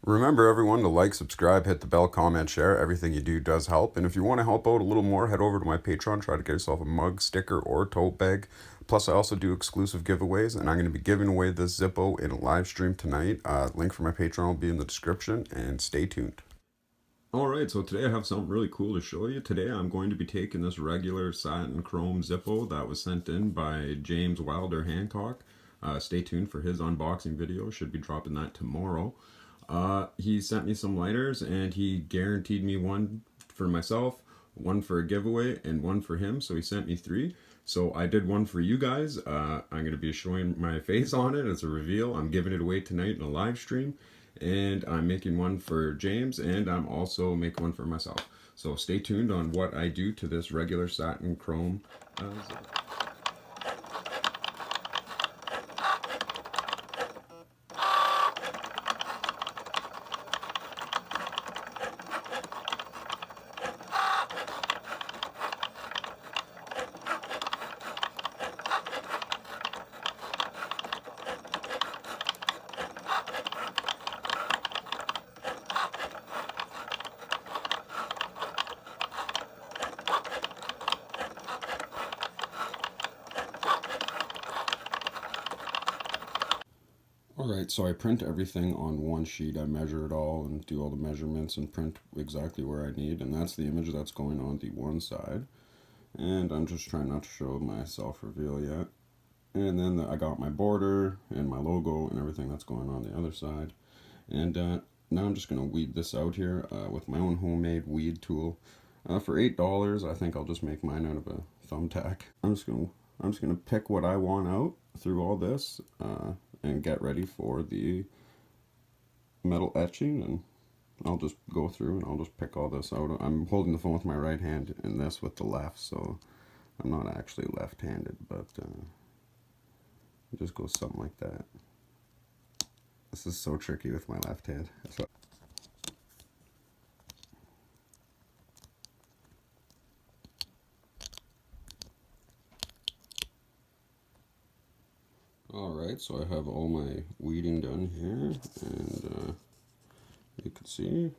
Remember, everyone, to like, subscribe, hit the bell, comment, share. Everything you do does help. And if you want to help out a little more, head over to my Patreon. Try to get yourself a mug, sticker, or tote bag. Plus, I also do exclusive giveaways, and I'm going to be giving away this Zippo in a live stream tonight. Link for my Patreon will be in the description, and stay tuned. Alright, so today I have something really cool to show you. Today I'm going to be taking this regular satin chrome Zippo that was sent in by James Wilder Hancock. Stay tuned for his unboxing video. Should be dropping that tomorrow. He sent me some lighters and he guaranteed me one for myself, one for a giveaway, and one for him. So he sent me three. So I did one for you guys. I'm going to be showing my face on it as a reveal. I'm giving it away tonight in a live stream. And I'm making one for James, and I'm also making one for myself. So stay tuned on what I do to this regular satin chrome. Alright, so I print everything on one sheet. I measure it all and do all the measurements and print exactly where I need. And that's the image that's going on the one side. And I'm just trying not to show my self-reveal yet. And then I got my border and my logo and everything that's going on the other side. And now I'm just going to weed this out here with my own homemade weed tool. For $8, I think I'll just make mine out of a thumbtack. I'm just gonna pick what I want out through all this and get ready for the metal etching, and I'll just go through and I'll just pick all this out. I'm holding the phone with my right hand and this with the left, so I'm not actually left-handed, but it just goes something like that. This is so tricky with my left hand. So alright, so I have all my weeding done here, and you can see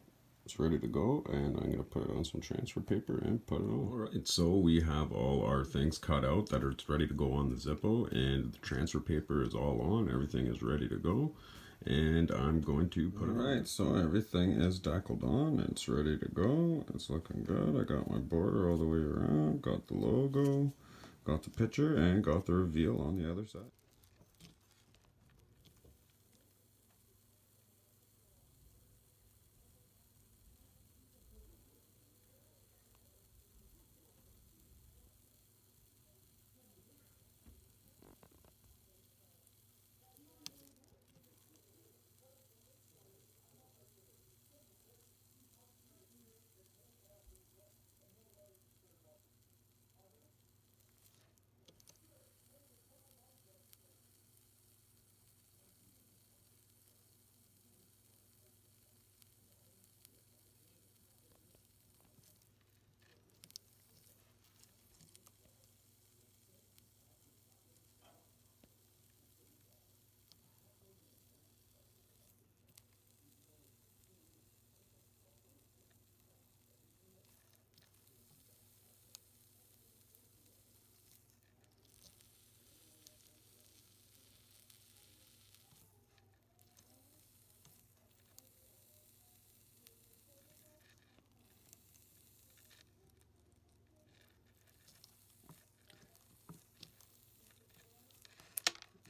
it's ready to go, and I'm going to put it on some transfer paper and put it on. Alright, so we have all our things cut out that are ready to go on the Zippo, and the transfer paper is all on, everything is ready to go, and I'm going to put it on. Alright, so everything is decaled on, it's ready to go, it's looking good. I got my border all the way around, got the logo, got the picture, and got the reveal on the other side.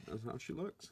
That's how she looks.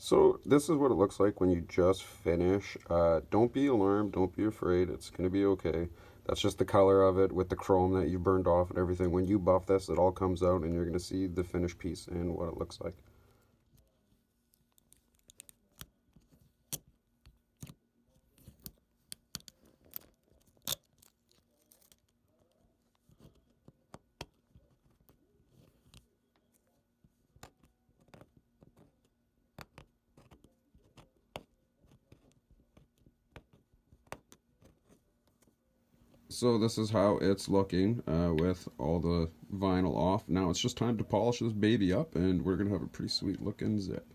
So this is what it looks like when you just finish. Don't be alarmed, don't be afraid, it's going to be okay. That's just the color of it with the chrome that you burned off and everything. When you buff this, it all comes out and you're going to see the finished piece and what it looks like. So this is how it's looking with all the vinyl off. Now it's just time to polish this baby up, and we're gonna have a pretty sweet looking zip.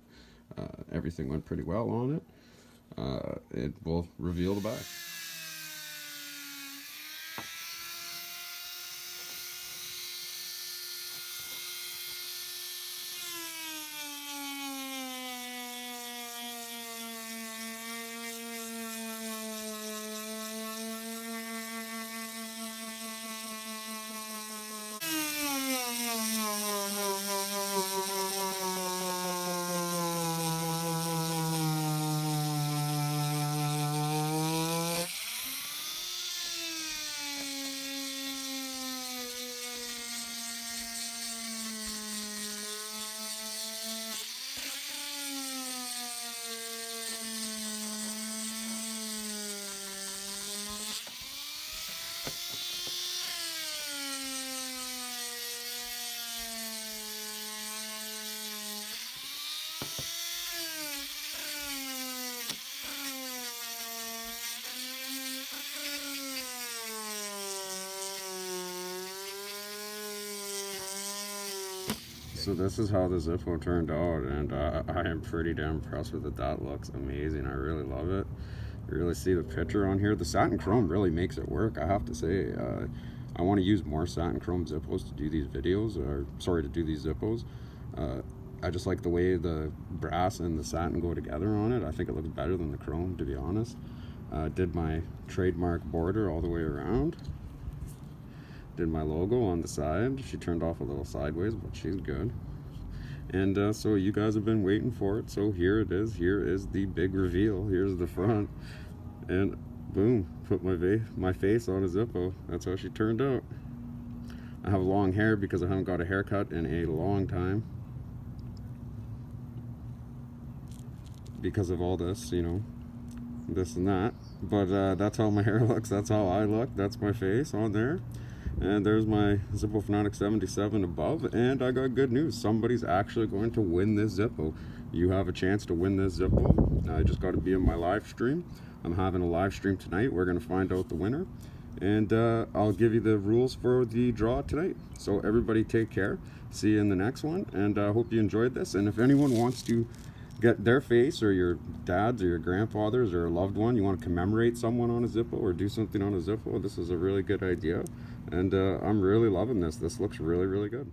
Everything went pretty well on it. It will reveal the back. So this is how the Zippo turned out, and I am pretty damn impressed with it. That looks amazing. I really love it. You really see the picture on here. The satin chrome really makes it work, I have to say. I want to use more satin chrome Zippos to do these videos, or sorry, to do these Zippos. I just like the way the brass and the satin go together on it. I think it looks better than the chrome, to be honest. Did my trademark border all the way around. Did my logo on the side. She turned off a little sideways, but she's good. And so you guys have been waiting for it, so here it is. Here is the big reveal. Here's the front, and boom, put my face on a Zippo. That's how she turned out. I have long hair because I haven't got a haircut in a long time, because of all this, you know, this and that. But that's how my hair looks. That's how I look. That's my face on there. And there's my Zippo Fanatic 77 above, and I got good news. Somebody's actually going to win this Zippo. You have a chance to win this Zippo. I just got to be in my live stream. I'm having a live stream tonight. We're going to find out the winner, and I'll give you the rules for the draw tonight. So everybody take care. See you in the next one, and I hope you enjoyed this. And if anyone wants to get their face, or your dad's or your grandfather's or a loved one, you want to commemorate someone on a Zippo or do something on a Zippo, this is a really good idea. And I'm really loving this. This looks really, really good.